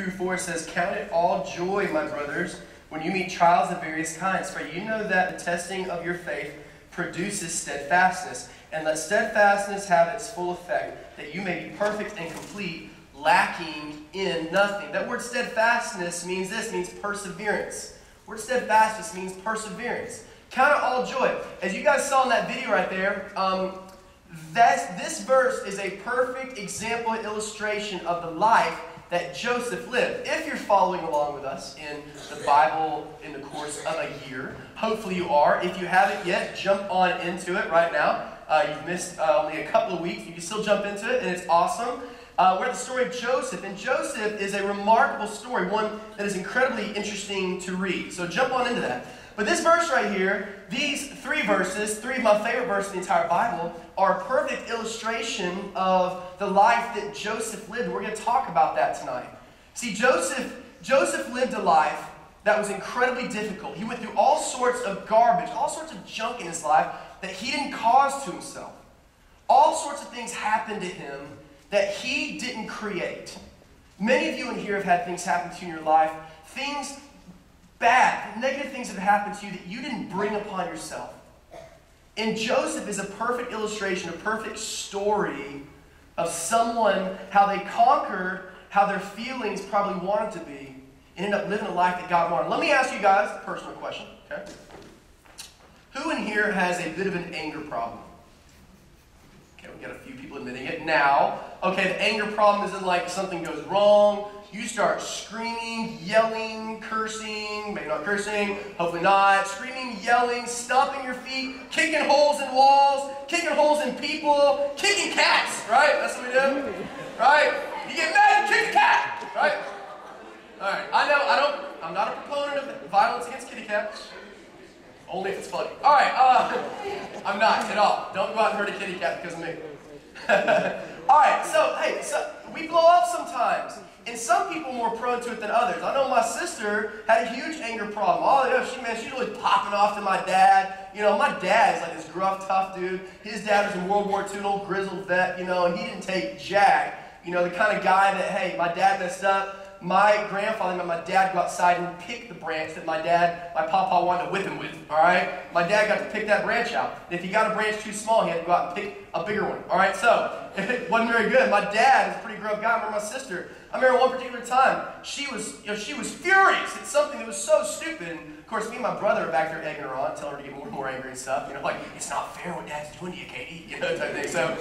through 4 says, "Count it all joy, my brothers, when you meet trials of various kinds, for you know that the testing of your faith produces steadfastness. And let steadfastness have its full effect, that you may be perfect and complete, lacking in nothing." That word steadfastness means this, means perseverance. The word steadfastness means perseverance. Count it all joy. As you guys saw in that video right there, this verse is a perfect example and illustration of the life that Joseph lived. If you're following along with us in the Bible in the course of a year, hopefully you are. If you haven't yet, jump on into it right now. You've missed only a couple of weeks. You can still jump into it, and it's awesome. We're at the story of Joseph, and Joseph is a remarkable story, one that is incredibly interesting to read. So jump on into that. But this verse right here, these 3 verses, 3 of my favorite verses in the entire Bible, are a perfect illustration of the life that Joseph lived. We're going to talk about that tonight. See, Joseph lived a life that was incredibly difficult. He went through all sorts of garbage, all sorts of junk in his life that he didn't cause to himself. All sorts of things happened to him that he didn't create. Many of you in here have had things happen to you in your life, things bad, negative things have happened to you that you didn't bring upon yourself. And Joseph is a perfect illustration, a perfect story of someone, how they conquered how their feelings probably wanted to be, and ended up living a life that God wanted. Let me ask you guys a personal question, okay? Who in here has a bit of an anger problem? Okay, we got a few people admitting it now. Okay, the anger problem isn't like something goes wrong, you start screaming, yelling, cursing, maybe not cursing, hopefully not, screaming, yelling, stomping your feet, kicking holes in walls, kicking holes in people, kicking cats, right? That's what we do, right? You get mad and kick a cat, right? All right, I'm not a proponent of violence against kitty cats. Only if it's funny. All right, I'm not at all. Don't go out and hurt a kitty cat because of me. All right, so we blow up sometimes. And some people are more prone to it than others. I know my sister had a huge anger problem. Oh, yeah, she's really popping off to my dad. You know, my dad is like this gruff, tough dude. His dad was in World War II, an old grizzled vet, you know, and he didn't take jack. You know, the kind of guy that, hey, my dad messed up. My grandfather and my dad go outside and pick the branch that my papa wanted to whip him with, all right? My dad got to pick that branch out. And if he got a branch too small, he had to go out and pick a bigger one, all right? So, if it wasn't very good, my dad is a pretty gruff guy. I remember my sister. I remember one particular time, she was furious at something that was so stupid. And of course, me and my brother are back there egging her on, telling her to get more and more angry and stuff. You know, like, it's not fair what Dad's doing to you, Katie, you know, type thing. So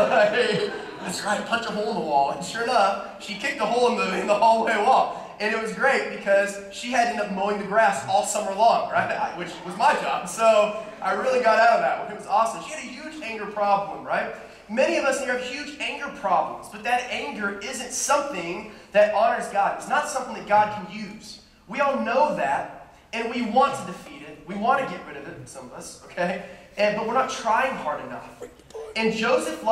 like, let's try to punch a hole in the wall. And sure enough, she kicked a hole in the hallway wall. And it was great because she had to end up mowing the grass all summer long, right? Which was my job. So I really got out of that one. It was awesome. She had a huge anger problem, right? Many of us here have huge anger problems, but that anger isn't something that honors God. It's not something that God can use. We all know that, and we want to defeat it. We want to get rid of it, some of us, okay? But we're not trying hard enough. And Joseph's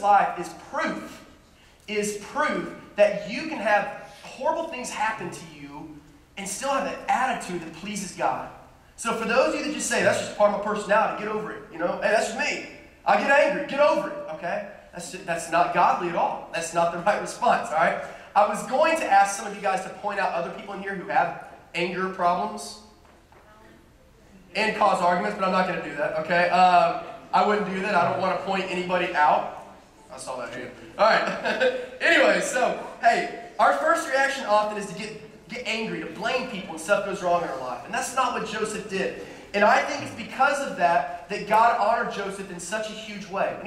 life is proof that you can have horrible things happen to you and still have an attitude that pleases God. So for those of you that just say, that's just part of my personality, get over it, you know? Hey, that's just me. I get angry, get over it, okay? That's not godly at all. That's not the right response, all right? I was going to ask some of you guys to point out other people in here who have anger problems and cause arguments, but I'm not going to do that, okay? I wouldn't do that. I don't want to point anybody out. I saw that hand. All right. Anyway, so, hey, our first reaction often is to get angry, to blame people when stuff goes wrong in our life. And that's not what Joseph did. And I think it's because of that God honored Joseph in such a huge way,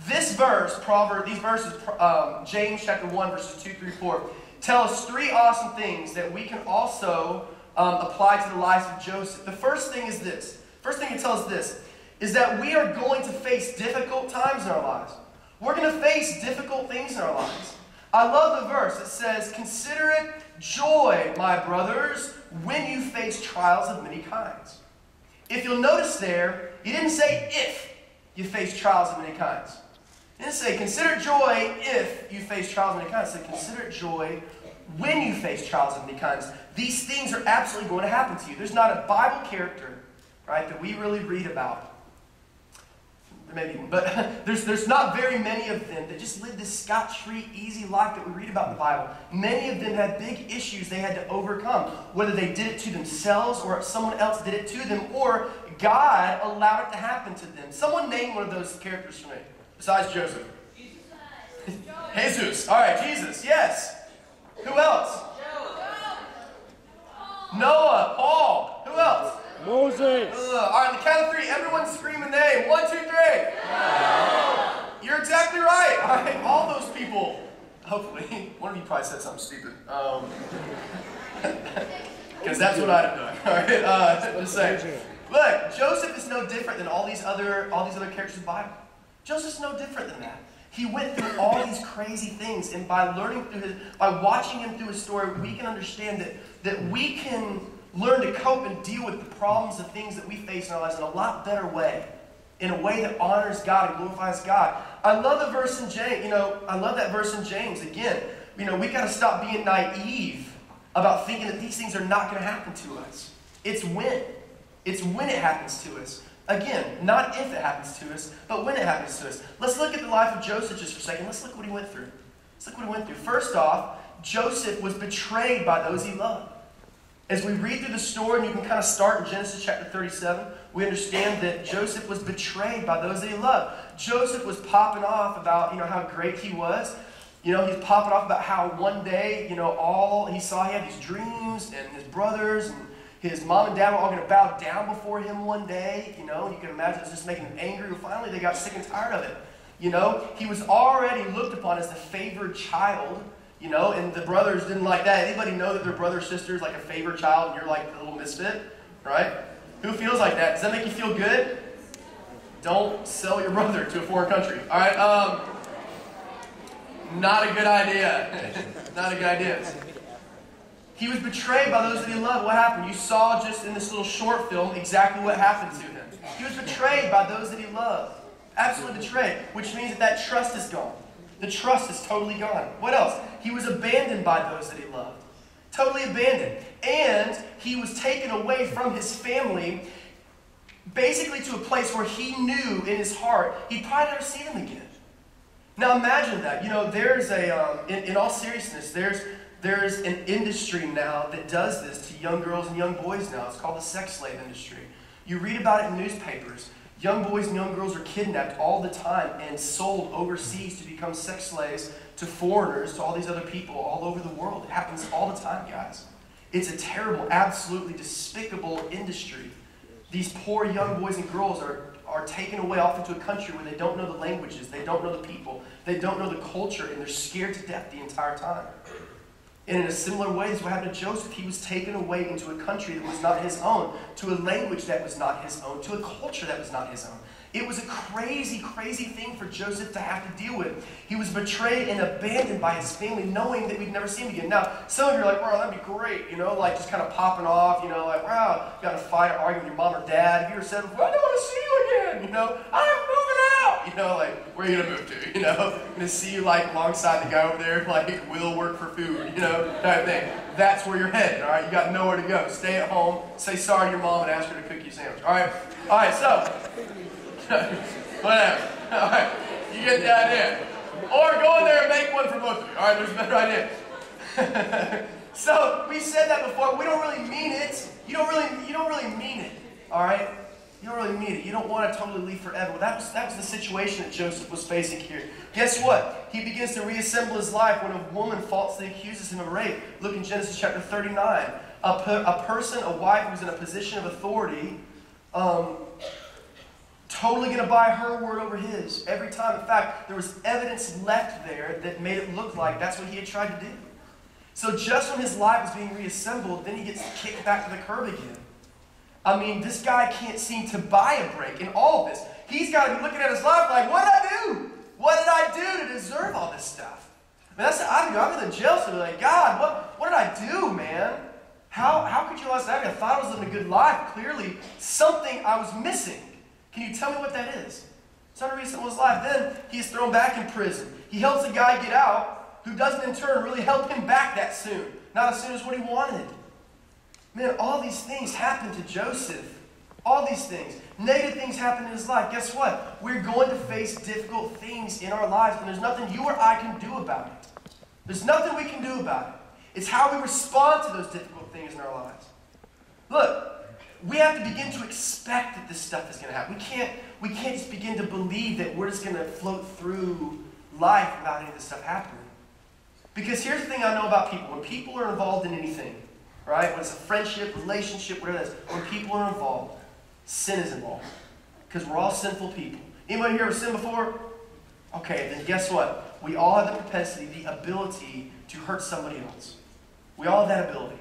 This verse, these verses, James chapter 1, verses 2 through 4, tell us 3 awesome things that we can also apply to the lives of Joseph. The first thing is this. First thing it tells us this, is that we are going to face difficult times in our lives. We're going to face difficult things in our lives. I love the verse. It says, "Consider it joy, my brothers, when you face trials of many kinds." If you'll notice there, he didn't say if you face trials of many kinds. He didn't say, consider joy if you face trials of many kinds. He said, consider joy when you face trials of many kinds. These things are absolutely going to happen to you. There's not a Bible character, right, that we really read about There may be one, but there's not very many of them that just live this scot-free, easy life that we read about in the Bible. Many of them had big issues they had to overcome, whether they did it to themselves or someone else did it to them, or God allowed it to happen to them. Someone name one of those characters for me, besides Joseph. Jesus. All right, Jesus, yes. Who else? Noah, Paul. Who else? Moses. All right, on the count of three, everyone scream a name. 1, 2, 3. You're exactly right. All right, all those people. Hopefully, one of you probably said something stupid. Because that's what I'd have done. All right, just saying. Look, Joseph is no different than all these other characters in the Bible. Joseph's no different than that. He went through all these crazy things, and by watching him through his story, we can understand that we can learn to cope and deal with the problems of things that we face in our lives in a lot better way, in a way that honors God and glorifies God. I love the verse in James. I love that verse in James. Again, we got to stop being naive about thinking that these things are not going to happen to us. It's when. It's when it happens to us. Again, not if it happens to us, but when it happens to us. Let's look at the life of Joseph just for a second. Let's look what he went through. First off, Joseph was betrayed by those he loved. As we read through the story, and you can kind of start in Genesis chapter 37, we understand that Joseph was betrayed by those that he loved. Joseph was popping off about, how great he was. He's popping off about how one day, all he saw, he had these dreams, and his brothers and his mom and dad were all going to bow down before him one day, and you can imagine it's just making him angry. Well, finally, they got sick and tired of it. He was already looked upon as the favored child, and the brothers didn't like that. Anybody know that their brother or sister is like a favored child and you're like the little misfit, right? Who feels like that? Does that make you feel good? Don't sell your brother to a foreign country, all right? Not a good idea. Not a good idea. He was betrayed by those that he loved. What happened? You saw just in this little short film exactly what happened to him. He was betrayed by those that he loved. Absolutely betrayed, which means that trust is gone. The trust is totally gone. What else? He was abandoned by those that he loved. Totally abandoned. And he was taken away from his family, basically to a place where he knew in his heart he'd probably never see them again. Now imagine that. There's in all seriousness, there's an industry now that does this to young girls and young boys now. It's called the sex slave industry. You read about it in newspapers. Young boys and young girls are kidnapped all the time and sold overseas to become sex slaves to foreigners, to all these other people all over the world. It happens all the time, guys. It's a terrible, absolutely despicable industry. These poor young boys and girls are taken away off into a country where they don't know the languages, they don't know the people, they don't know the culture, and they're scared to death the entire time. And in a similar way, this is what happened to Joseph. He was taken away into a country that was not his own, to a language that was not his own, to a culture that was not his own. It was a crazy, crazy thing for Joseph to have to deal with. He was betrayed and abandoned by his family, knowing that we'd never see him again. Now, some of you are like, wow, that'd be great, just kind of popping off, like, wow, you got to fight or argue with your mom or dad. Have you ever said, well, I don't want to see you again, I'm moving out, where are you going to move to, I'm going to see you, alongside the guy over there, will work for food, type thing. That's where you're headed, all right? You got nowhere to go. Stay at home, say sorry to your mom, and ask her to cook you a sandwich, all right? All right, so... whatever. All right. You get the idea. Or go in there and make one for both of you. All right, there's a better idea. So we said that before, but we don't really mean it. You don't really mean it. All right? You don't really mean it. You don't want to totally leave forever. Well, that was the situation that Joseph was facing here. Guess what? He begins to reassemble his life when a woman falsely accuses him of rape. Look in Genesis chapter 39. A person, a wife who's in a position of authority, totally going to buy her word over his every time. In fact, there was evidence left there that made it look like that's what he had tried to do. So just when his life was being reassembled, then he gets kicked back to the curb again. I mean, this guy can't seem to buy a break in all of this. He's got to be looking at his life like, what did I do? What did I do to deserve all this stuff? I mean, that's what I do. I'm in the jail cell. Like, God, what did I do, man? How could you allow that? I thought I was living a good life. Clearly, something I was missing. Can you tell me what that is? It's not a reason his life. Then he's thrown back in prison. He helps a guy get out who doesn't in turn really help him back that soon. Not as soon as what he wanted. Man, all these things happened to Joseph. All these things. Negative things happen in his life. Guess what? We're going to face difficult things in our lives, and there's nothing you or I can do about it. There's nothing we can do about it. It's how we respond to those difficult things in our lives. Look, we have to begin to expect that this stuff is going to happen. We can't just begin to believe that we're just going to float through life without any of this stuff happening. Because here's the thing I know about people. When people are involved in anything, right? When it's a friendship, relationship, whatever it is, when people are involved, sin is involved. Because we're all sinful people. Anybody here ever sinned before? Okay, then guess what? We all have the propensity, the ability to hurt somebody else. We all have that ability.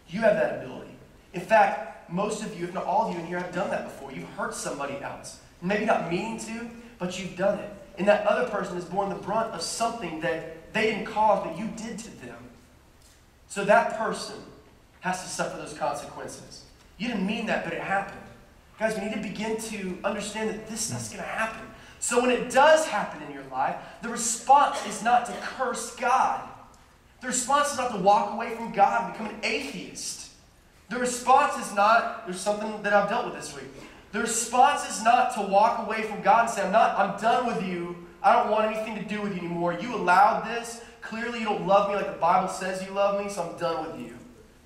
You have that ability. In fact, most of you, if not all of you in here, have done that before. You've hurt somebody else. Maybe not meaning to, but you've done it. And that other person has borne the brunt of something that they didn't cause, but you did to them. So that person has to suffer those consequences. You didn't mean that, but it happened. Guys, we need to begin to understand that this stuff's going to happen. So when it does happen in your life, the response is not to curse God. The response is not to walk away from God and become an atheist. The response is not, there's something that I've dealt with this week. The response is not to walk away from God and say, I'm done with you. I don't want anything to do with you anymore. You allowed this. Clearly you don't love me like the Bible says you love me, so I'm done with you.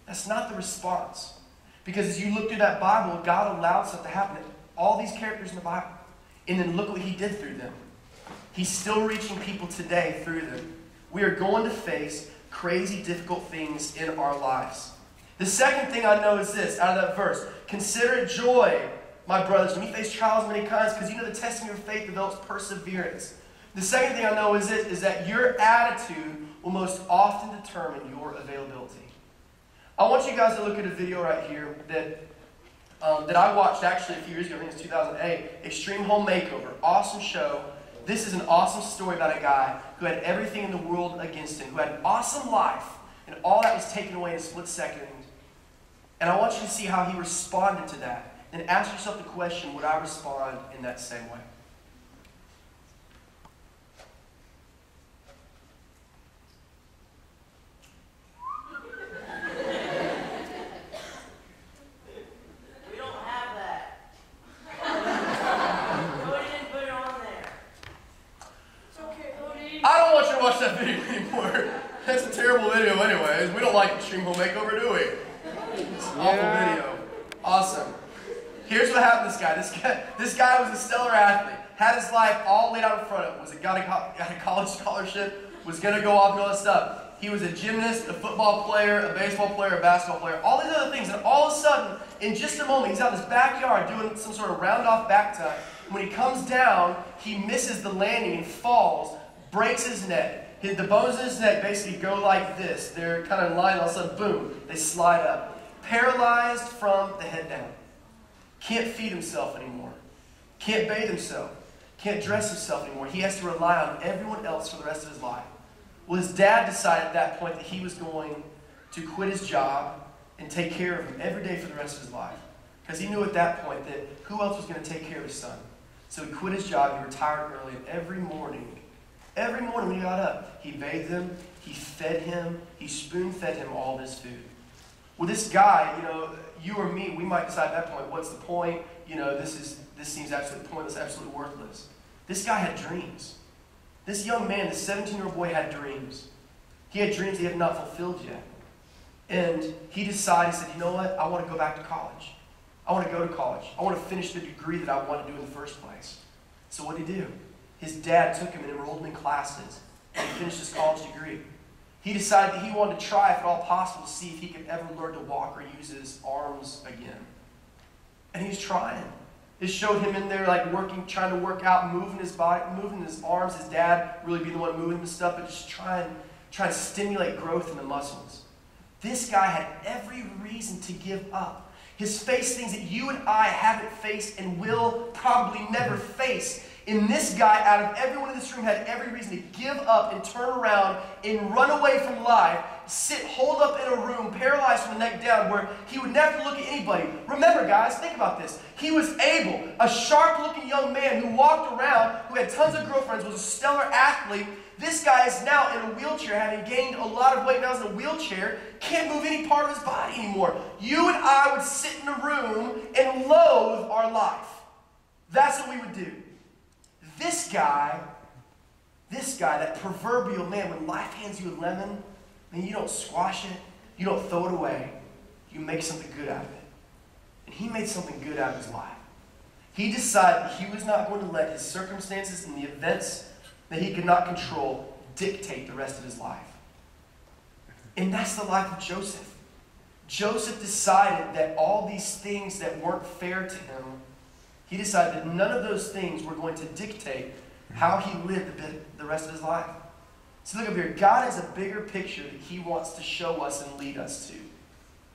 That's not the response. Because as you look through that Bible, God allowed stuff to happen. All these characters in the Bible. And then look what he did through them. He's still reaching people today through them. We are going to face crazy, difficult things in our lives. The second thing I know is this, out of that verse. Consider it joy, my brothers, when you face trials of many kinds, because you know the testing of your faith develops perseverance. The second thing I know is this, is that your attitude will most often determine your availability. I want you guys to look at a video right here that I watched actually a few years ago. I think it was 2008. Extreme Home Makeover. Awesome show. This is an awesome story about a guy who had everything in the world against him, who had an awesome life, and all that was taken away in a split second. And I want you to see how he responded to that. Then ask yourself the question, would I respond in that same way? Watch that video anymore. That's a terrible video anyways. We don't like Extreme Home Makeover, do we? It's an awful video. Awesome. Here's what happened to this guy. This guy was a stellar athlete. Had his life all laid out in front of him. Got a college scholarship. Was going to go off and all that stuff. He was a gymnast, a football player, a baseball player, a basketball player. All these other things. And all of a sudden, in just a moment, he's out in his backyard doing some sort of round-off back time. When he comes down, he misses the landing and falls. Breaks his neck. The bones in his neck basically go like this. They're kind of in line, all of a sudden, boom, they slide up. Paralyzed from the head down. Can't feed himself anymore. Can't bathe himself. Can't dress himself anymore. He has to rely on everyone else for the rest of his life. Well, his dad decided at that point that he was going to quit his job and take care of him every day for the rest of his life. Because he knew at that point that who else was going to take care of his son? So he quit his job, he retired early, and every morning when he got up, he bathed him, he fed him, he spoon-fed him all of his food. Well, this guy, you or me, we might decide at that point, what's the point? This seems absolutely pointless, absolutely worthless. This guy had dreams. This young man, this 17-year-old boy had dreams. He had dreams he had not fulfilled yet. And he decided, he said, you know what? I want to go back to college. I want to go to college. I want to finish the degree that I wanted to do in the first place. So what did he do? His dad took him and enrolled him in classes, and he finished his college degree. He decided that he wanted to try, if at all possible, to see if he could ever learn to walk or use his arms again. And he was trying. It showed him in there trying to work out, moving his body, moving his arms. His dad really being the one moving him and stuff, but just trying to stimulate growth in the muscles. This guy had every reason to give up. He's faced things that you and I haven't faced and will probably never face. And this guy, out of everyone in this room, had every reason to give up and turn around and run away from life, sit holed up in a room, paralyzed from the neck down, where he would never look at anybody. Remember, guys, think about this. He was able, a sharp-looking young man who walked around, who had tons of girlfriends, was a stellar athlete. This guy is now in a wheelchair, having gained a lot of weight. Now he's in a wheelchair, can't move any part of his body anymore. You and I would sit in a room and loathe our life. That's what we would do. This guy, that proverbial man, when life hands you a lemon, man, you don't squash it, you don't throw it away, you make something good out of it. And he made something good out of his life. He decided that he was not going to let his circumstances and the events that he could not control dictate the rest of his life. And that's the life of Joseph. Joseph decided that all these things that weren't fair to him, he decided that none of those things were going to dictate how he lived the rest of his life. So look up here. God has a bigger picture that he wants to show us and lead us to.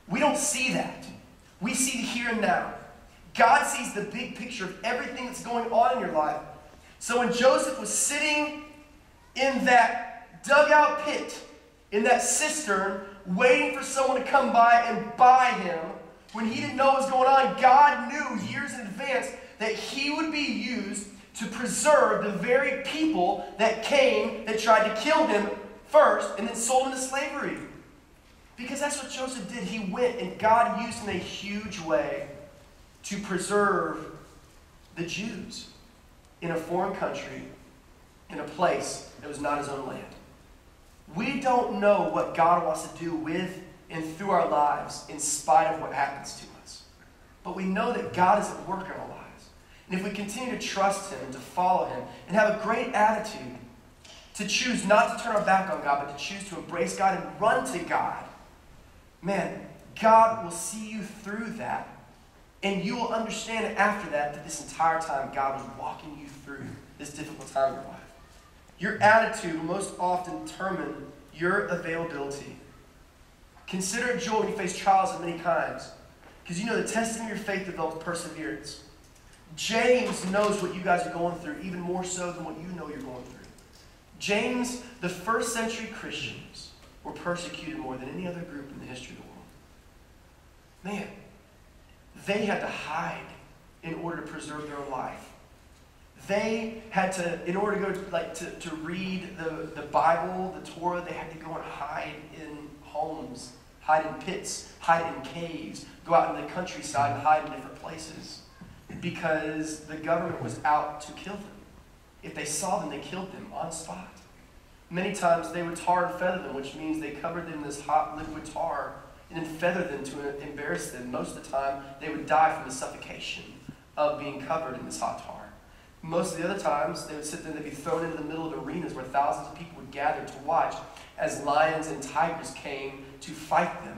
We don't see that. We see the here and now. God sees the big picture of everything that's going on in your life. So when Joseph was sitting in that dugout pit, in that cistern, waiting for someone to come by and buy him, when he didn't know what was going on, God knew years in advance that he would be used to preserve the very people that came, that tried to kill him first, and then sold him into slavery. Because that's what Joseph did. He went, and God used him in a huge way to preserve the Jews in a foreign country, in a place that was not his own land. We don't know what God wants to do with and through our lives in spite of what happens to us. But we know that God is at work in our lives. And if we continue to trust him and to follow him and have a great attitude to choose not to turn our back on God, but to choose to embrace God and run to God, man, God will see you through that. And you will understand after that this entire time God was walking you through this difficult time in your life. Your attitude will most often determine your availability. Consider it joy when you face trials of many kinds, because you know the testing of your faith develops perseverance. James knows what you guys are going through even more so than what you know you're going through. James, the first century Christians, were persecuted more than any other group in the history of the world. Man, they had to hide in order to preserve their own life. They had to, in order to go to read the Bible, the Torah, they had to go and hide in homes, hide in pits, hide in caves, go out in the countryside and hide in different places. Because the government was out to kill them. If they saw them, they killed them on spot. Many times they would tar and feather them, which means they covered them in this hot liquid tar and then feather them to embarrass them. Most of the time, they would die from the suffocation of being covered in this hot tar. Most of the other times, they would sit there and they'd be thrown into the middle of arenas where thousands of people would gather to watch as lions and tigers came to fight them.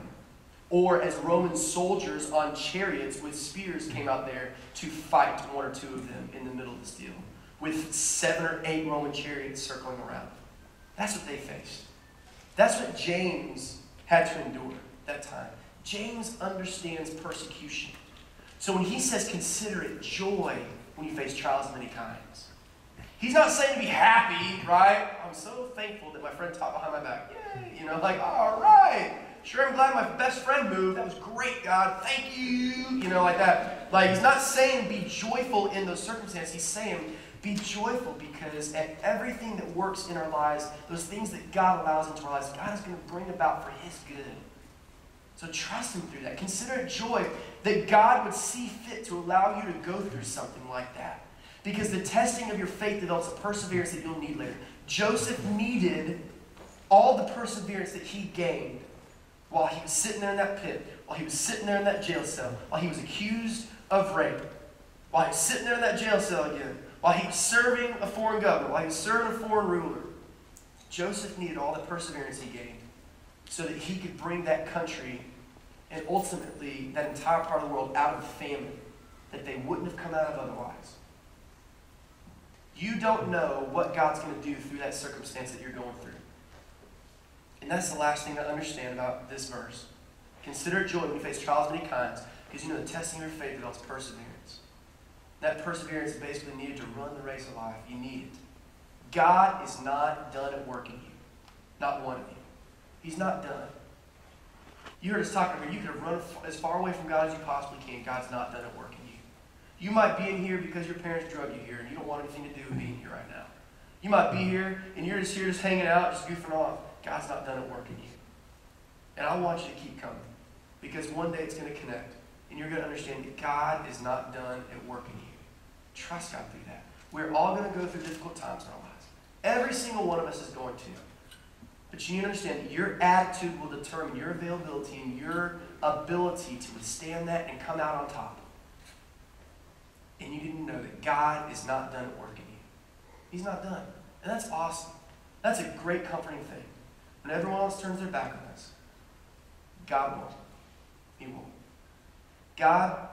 Or as Roman soldiers on chariots with spears came out there to fight one or two of them in the middle of this deal, with 7 or 8 Roman chariots circling around. That's what they faced. That's what James had to endure that time. James understands persecution. So when he says consider it joy when you face trials of many kinds, he's not saying to be happy, right? I'm so thankful that my friend taught behind my back. Yay! You know, like, all right. Sure, I'm glad my best friend moved. That was great, God. Thank you. You know, like that. Like, he's not saying be joyful in those circumstances. He's saying be joyful because at everything that works in our lives, those things that God allows into our lives, God is going to bring about for his good. So trust him through that. Consider it joy that God would see fit to allow you to go through something like that. Because the testing of your faith develops a perseverance that you'll need later. Joseph needed all the perseverance that he gained while he was sitting there in that pit, while he was sitting there in that jail cell, while he was accused of rape, while he was sitting there in that jail cell again, while he was serving a foreign governor, while he was serving a foreign ruler. Joseph needed all the perseverance he gained so that he could bring that country and ultimately that entire part of the world out of famine that they wouldn't have come out of otherwise. You don't know what God's going to do through that circumstance that you're going through. And that's the last thing to understand about this verse. Consider it joy when you face trials of many kinds, because you know the testing of your faith develops perseverance. That perseverance is basically needed to run the race of life. You need it. God is not done at work in you. Not one of you. He's not done. You heard us talking about you could have run as far away from God as you possibly can. God's not done at work in you. You might be in here because your parents drug you here and you don't want anything to do with being here right now. You might be here, and you're just here just hanging out, just goofing off. God's not done at work in you. And I want you to keep coming, because one day it's going to connect, and you're going to understand that God is not done at work in you. Trust God through that. We're all going to go through difficult times in our lives. Every single one of us is going to. But you need to understand that your attitude will determine your availability and your ability to withstand that and come out on top. And you need to know that God is not done at work in you. He's not done. And that's awesome. That's a great comforting thing. When everyone else turns their back on us, God won't. He won't. God,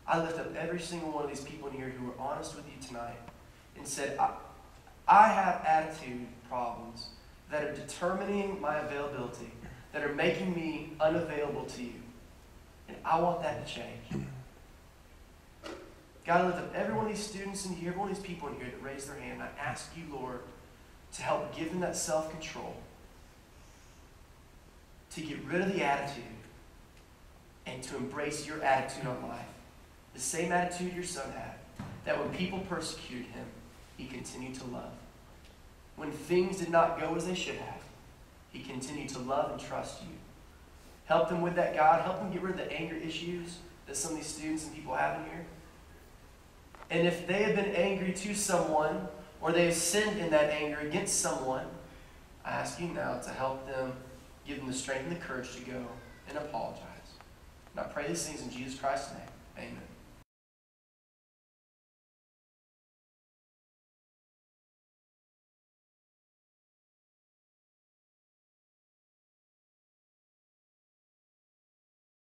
I lift up every single one of these people in here who were honest with you tonight and said, I have attitude problems that are determining my availability, that are making me unavailable to you. And I want that to change. God, I lift up every one of these students in here, every one of these people in here that raised their hand. I ask you, Lord, to help give them that self-control, to get rid of the attitude, and to embrace your attitude on life. The same attitude your son had, that when people persecuted him, he continued to love. When things did not go as they should have, he continued to love and trust you. Help them with that, God. Help them get rid of the anger issues that some of these students and people have in here. And if they have been angry to someone, or they have sinned in that anger against someone, I ask you now to help them, give them the strength and the courage to go and apologize. And I pray these things in Jesus Christ's name. Amen.